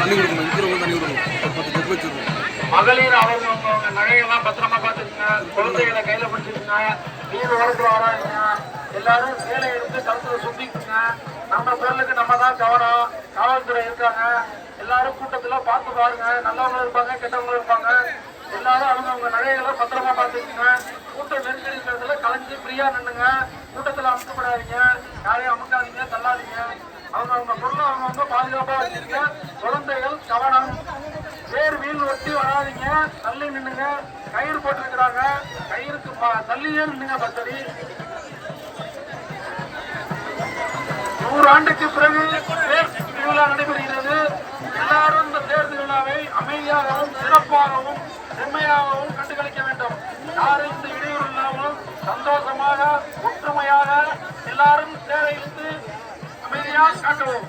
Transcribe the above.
தண்ணி கொடுக்கணும், இருக்கிறவங்க தண்ணி கொடுக்கணும். ஒரு 10 ஜெட் வச்சிருக்கோம். மகளிர் அவங்க நகையெல்லாம் பத்திரமா பார்த்துக்குங்க. குழந்தைகளை கையில பிடிச்சிருக்குங்க. வீடு ஓரத்துல வராதுங்க. எல்லாரும் வேலை இருந்து கழுத்துல சுத்திக்குங்க. நம்ம பொருளுக்கு நம்ம தான் கவனம். காவல்துறை இருக்காங்க. எல்லாரும் கூட்டத்துல பார்த்து பாருங்க. நல்லவங்களும் இருப்பாங்க, கெட்டவங்களும் இருப்பாங்க. எல்லாரும் அவங்க நகைகளை பத்திரமா பார்த்துக்குங்க. கூட்ட நெருக்கடி நேரத்துல கலைஞ்சு ஃப்ரீயா நின்னுங்க. கூட்டத்துல அமுக்கப்படாதீங்க, யாரையும் அமுக்காதீங்க, தள்ளாதீங்க. அவங்க பொருளை அவங்க பாதுகாப்பா வச்சிருக்க. குழந்தைகள் கவனம். வேறு வீல் ஒட்டி வராதிங்க, தள்ளி நின்னுங்க. கயிறு போட்டிருக்கிறாங்க, கயிறுக்கு தள்ளியே நின்னுங்க. 10 அடி. 100 ஆண்டுக்கு பிறகு தேர் திருவிழா நடைபெறுகிறது. எல்லாரும் இந்த தேர் திருவிழாவை அமைதியாகவும் சிறப்பாகவும் செம்மையாகவும் கண்டுகளிக்க வேண்டும். யாரும் இந்த இடையூறு இல்லாமல் சந்தோஷமாக ஒற்றுமையாக எல்லாரும் தேரை இழுத்து அமைதியாக காட்டுவோம்.